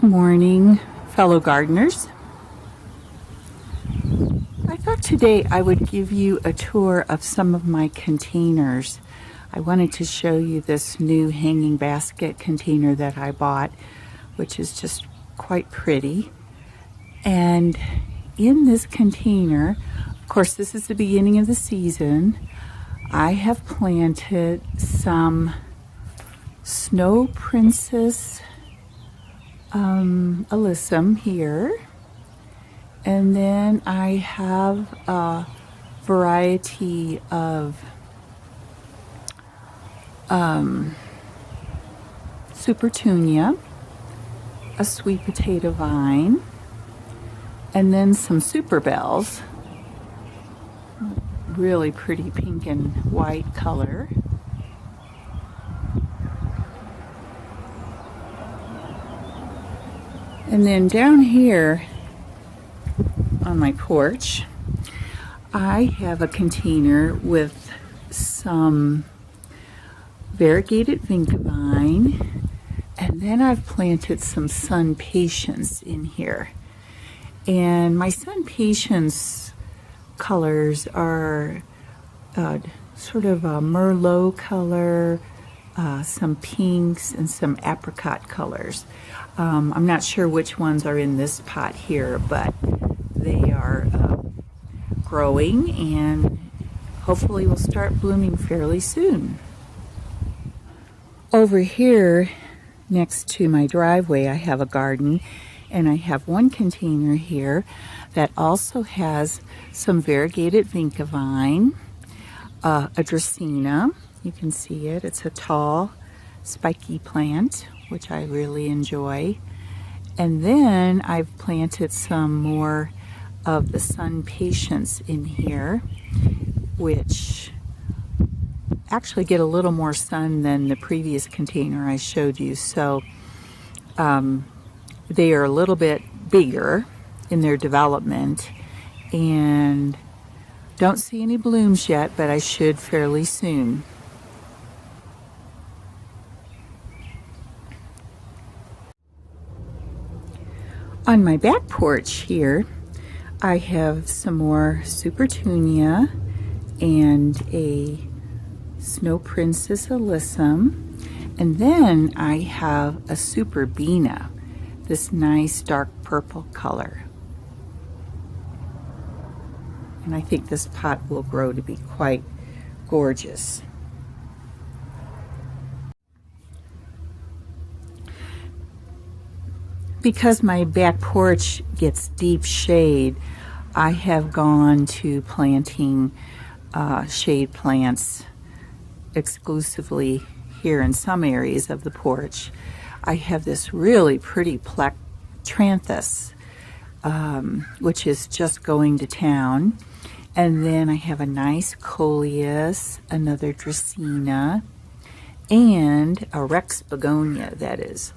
morning, fellow gardeners. I thought today I would give you a tour of some of my containers. I wanted to show you this new hanging basket container that I bought, which is just quite pretty. And in this container, of course, this is the beginning of the season, I have planted some Snow Princess alyssum here, and then I have a variety of supertunia, a sweet potato vine, and then some super bells, really pretty pink and white color. And then down here on my porch, I have a container with some variegated vinca vine, and then I've planted some sun patience in here. And my sun patience colors are sort of a merlot color, some pinks, and some apricot colors. I'm not sure which ones are in this pot here, but they are growing and hopefully will start blooming fairly soon. Over here next to my driveway, I have a garden, and I have one container here that also has some variegated vinca vine, a dracaena. You can see it. It's a tall, spiky plant, which I really enjoy. And then I've planted some more of the sun patience in here, which actually get a little more sun than the previous container I showed you. So they are a little bit bigger in their development and don't see any blooms yet, but I should fairly soon. On my back porch here, I have some more supertunia and a Snow Princess alyssum, and then I have a superbena, this nice dark purple color. And I think this pot will grow to be quite gorgeous. Because my back porch gets deep shade, I have gone to planting shade plants exclusively here in some areas of the porch. I have this really pretty plectranthus, which is just going to town. And then I have a nice coleus, another dracaena, and a rex begonia that is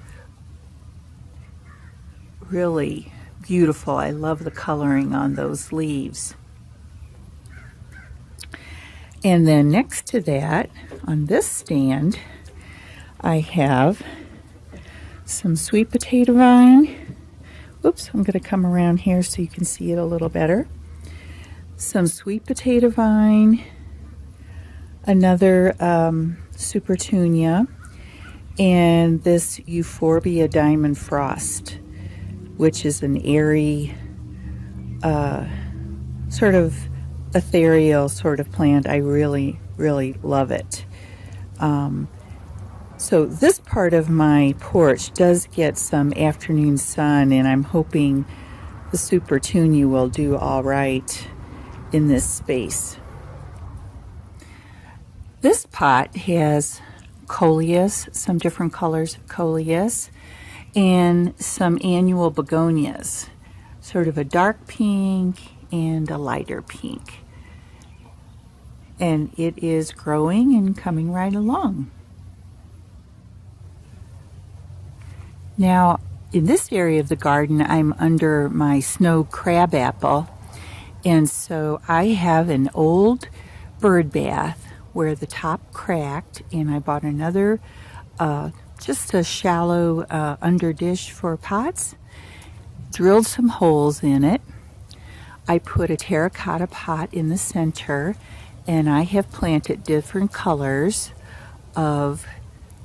really beautiful. I love the coloring on those leaves. And then next to that, on this stand, I have some sweet potato vine. Oops, I'm going to come around here so you can see it a little better. Some sweet potato vine, another supertunia, and this euphorbia diamond frost, which is an airy, sort of ethereal sort of plant. I really, really love it. So this part of my porch does get some afternoon sun, and I'm hoping the supertunia will do all right in this space. This pot has coleus, some different colors of coleus, and some annual begonias, sort of a dark pink and a lighter pink. And it is growing and coming right along. Now, in this area of the garden, I'm under my snow crabapple, and so I have an old Birdbath where the top cracked, and I bought another just a shallow under dish for pots. Drilled some holes in it. I put a terracotta pot in the center, and I have planted different colors of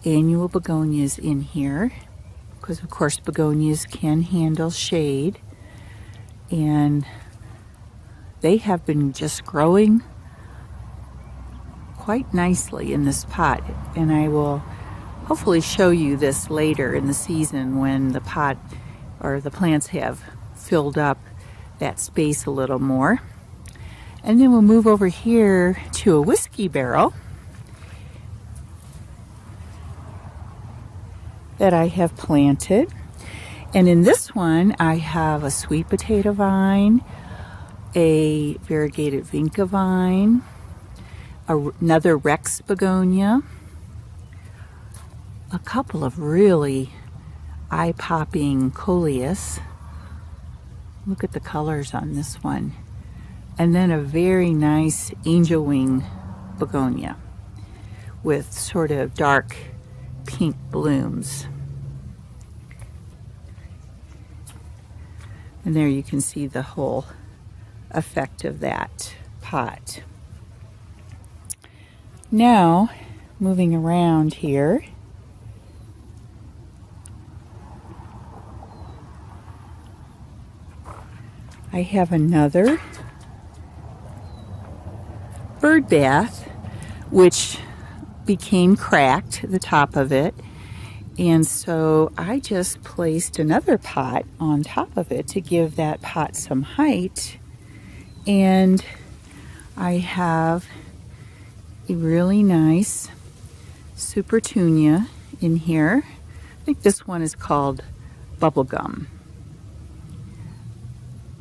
annual begonias in here, because of course begonias can handle shade, and they have been just growing quite nicely in this pot, and I will hopefully show you this later in the season when the pot or the plants have filled up that space a little more. And then we'll move over here to a whiskey barrel that I have planted. And in this one, I have a sweet potato vine, a variegated vinca vine, another Rex begonia, a couple of really eye-popping coleus. Look at the colors on this one. And then a very nice angel wing begonia with sort of dark pink blooms. And there you can see the whole effect of that pot. Now, moving around here, I have another Birdbath, which became cracked, the top of it, and so I just placed another pot on top of it to give that pot some height. And I have a really nice Supertunia in here. I think this one is called Bubblegum.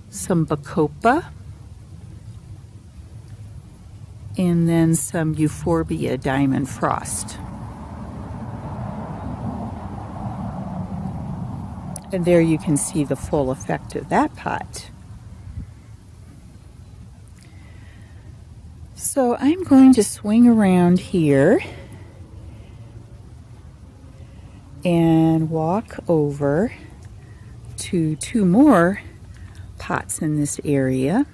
Some Bacopa, and then some Euphorbia Diamond Frost. And there you can see the full effect of that pot. So I'm going to swing around here and walk over to two more pots in this area.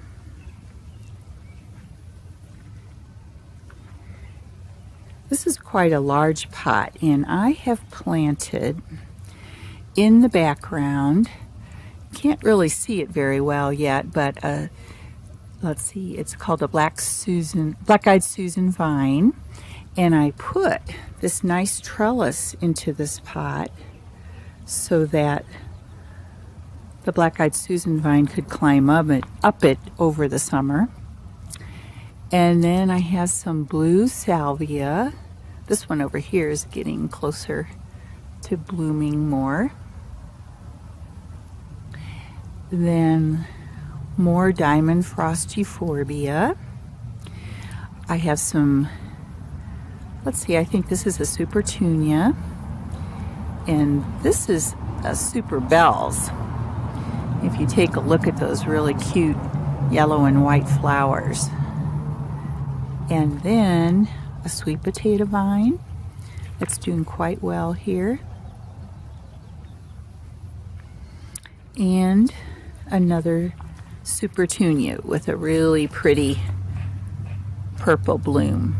This is quite a large pot, and I have planted in the background, can't really see it very well yet, but let's see, it's called a black-eyed Susan vine, and I put this nice trellis into this pot so that the black-eyed Susan vine could climb up it over the summer. And then I have some blue salvia. This one over here is getting closer to blooming more. Then more diamond frost euphorbia. I have some, let's see, I think this is a Supertunia, and this is a Super Bells. If you take a look at those really cute yellow and white flowers. And then a sweet potato vine that's doing quite well here. And another Supertunia with a really pretty purple bloom.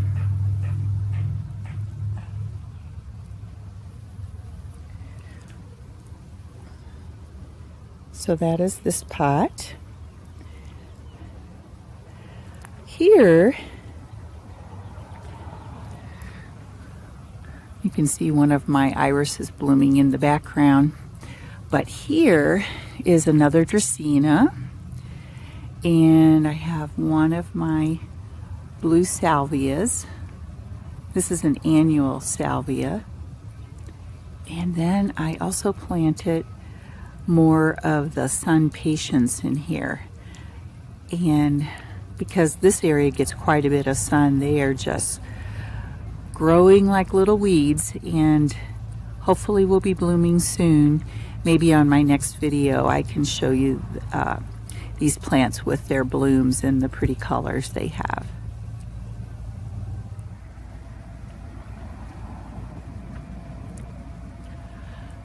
So that is this pot. Here, you can see one of my irises blooming in the background. But here is another Dracaena, and I have one of my blue salvias. This is an annual salvia. And then I also planted more of the sun patience in here. And because this area gets quite a bit of sun, they are just growing like little weeds, and hopefully will be blooming soon. Maybe on my next video I can show you these plants with their blooms and the pretty colors they have.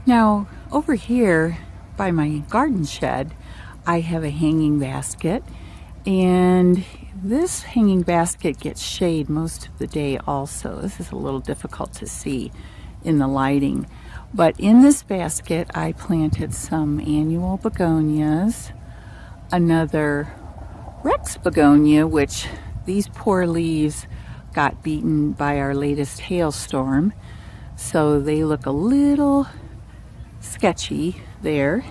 Now, over here by my garden shed, I have a hanging basket, and this hanging basket gets shade most of the day also. This is a little difficult to see in the lighting. But in this basket, I planted some annual begonias, another Rex begonia, which these poor leaves got beaten by our latest hailstorm, so they look a little sketchy there.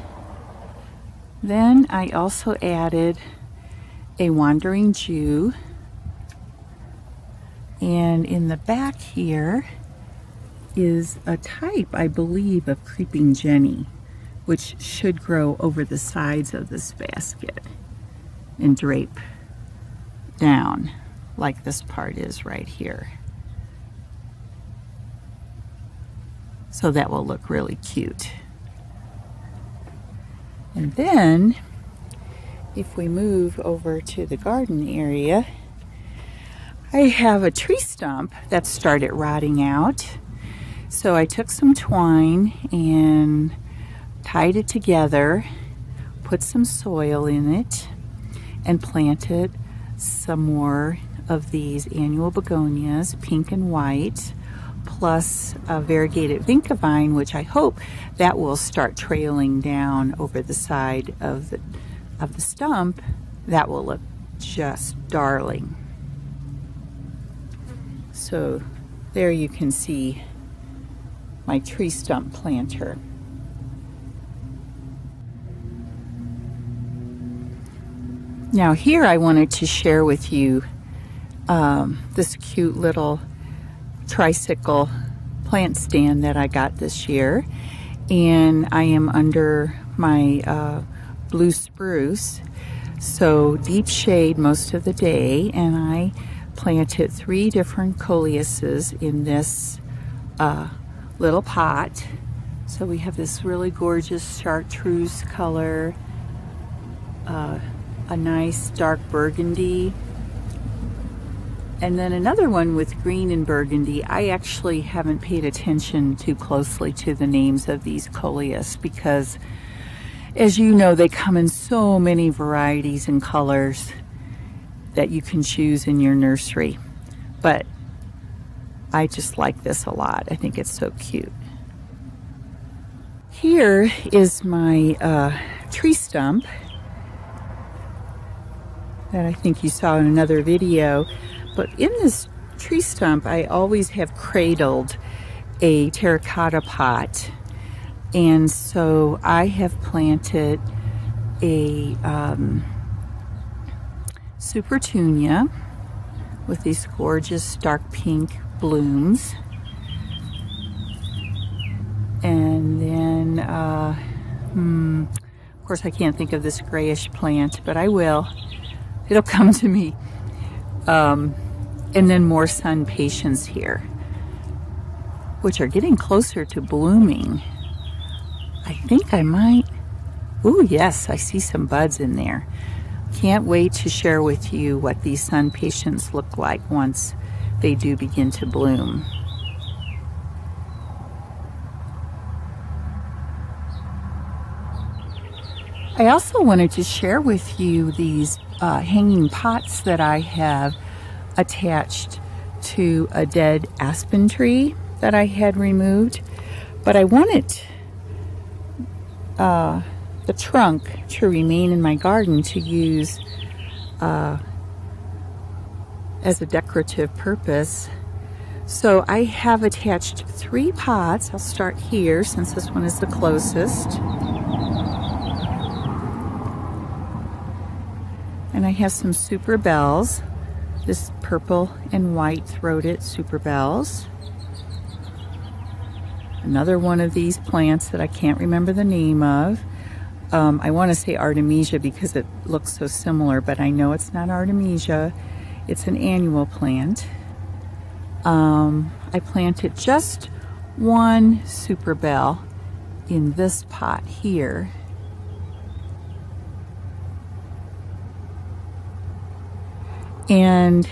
Then I also added a wandering Jew, and in the back here is a type, I believe, of creeping Jenny, which should grow over the sides of this basket and drape down like this part is right here. So that will look really cute. And then if we move over to the garden area, I have a tree stump that started rotting out. So I took some twine and tied it together, put some soil in it, and planted some more of these annual begonias, pink and white, plus a variegated vinca vine, which I hope that will start trailing down over the side of the stump. That will look just darling. So there you can see my tree stump planter. Now here I wanted to share with you this cute little tricycle plant stand that I got this year, and I am under my blue spruce, so deep shade most of the day, and I planted 3 different coleuses in this little pot. So we have this really gorgeous chartreuse color, a nice dark burgundy, and then another one with green and burgundy. I actually haven't paid attention too closely to the names of these coleus because, as you know, they come in so many varieties and colors that you can choose in your nursery. But I just like this a lot. I think it's so cute. Here is my tree stump that I think you saw in another video. But in this tree stump, I always have cradled a terracotta pot. And so I have planted a supertunia with these gorgeous dark pink blooms. And then, of course, I can't think of this grayish plant, but I will. It'll come to me. And then more sun patience here, which are getting closer to blooming. I think I might, ooh, yes, I see some buds in there. Can't wait to share with you what these sun patience look like once they do begin to bloom. I also wanted to share with you these hanging pots that I have attached to a dead aspen tree that I had removed, but I wanted the trunk to remain in my garden to use as a decorative purpose. So I have attached 3 pots. I'll start here since this one is the closest. And I have some super bells, this purple and white throated super bells. Another one of these plants that I can't remember the name of. I want to say Artemisia because it looks so similar, but I know it's not Artemisia. It's an annual plant. I planted just 1 super bell in this pot here. And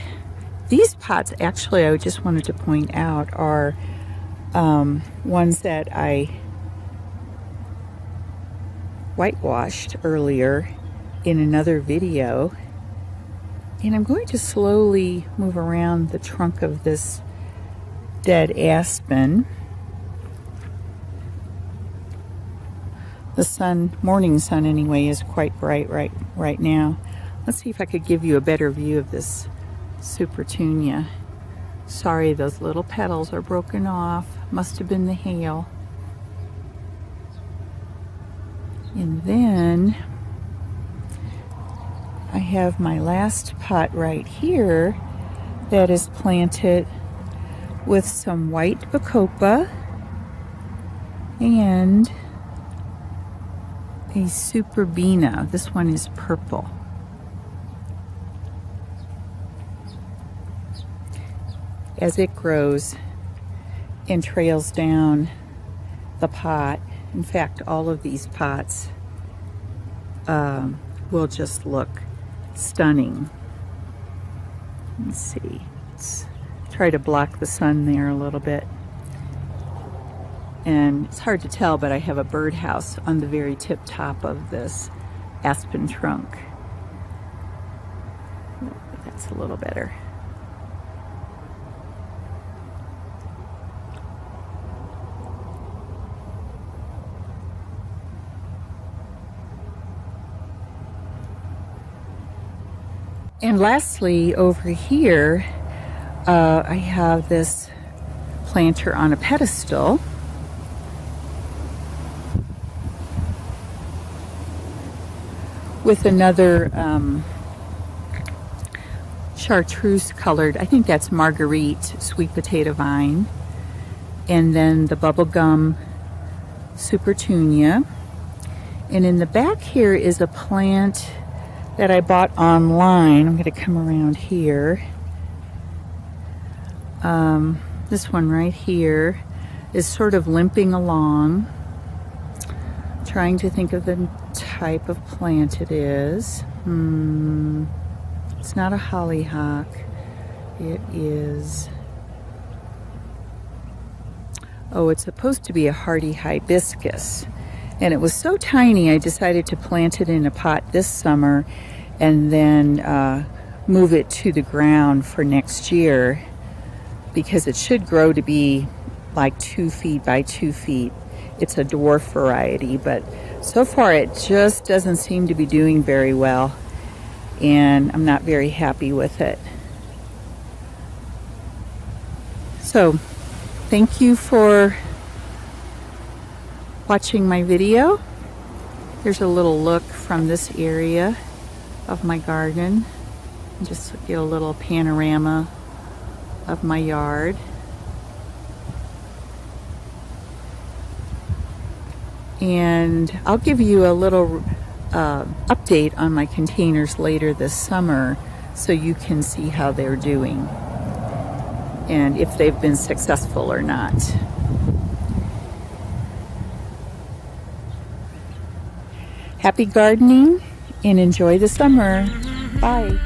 these pots, actually, I just wanted to point out, are ones that I whitewashed earlier in another video. And I'm going to slowly move around the trunk of this dead aspen. The sun, morning sun anyway, is quite bright right now. Let's see if I could give you a better view of this Supertunia. Sorry, those little petals are broken off. Must have been the hail. And then I have my last pot right here that is planted with some white bacopa and a Superbina. This one is purple. As it grows and trails down the pot, in fact, all of these pots will just look stunning. Let's see. Let's try to block the sun there a little bit. And it's hard to tell, but I have a birdhouse on the very tip top of this aspen trunk. That's a little better. And lastly, over here, I have this planter on a pedestal. With another chartreuse colored, I think that's Marguerite sweet potato vine. And then the bubblegum Supertunia. And in the back here is a plant that I bought online. I'm going to come around here. This one right here is sort of limping along. Trying to think of the type of plant it is. It's not a hollyhock. It is... oh, it's supposed to be a hardy hibiscus. And it was so tiny, I decided to plant it in a pot this summer and then move it to the ground for next year, because it should grow to be like 2 feet by 2 feet. It's a dwarf variety, but so far it just doesn't seem to be doing very well, and I'm not very happy with it. So, thank you for watching my video. Here's a little look from this area of my garden. Just get a little panorama of my yard. And I'll give you a little update on my containers later this summer so you can see how they're doing and if they've been successful or not. Happy gardening and enjoy the summer. Bye.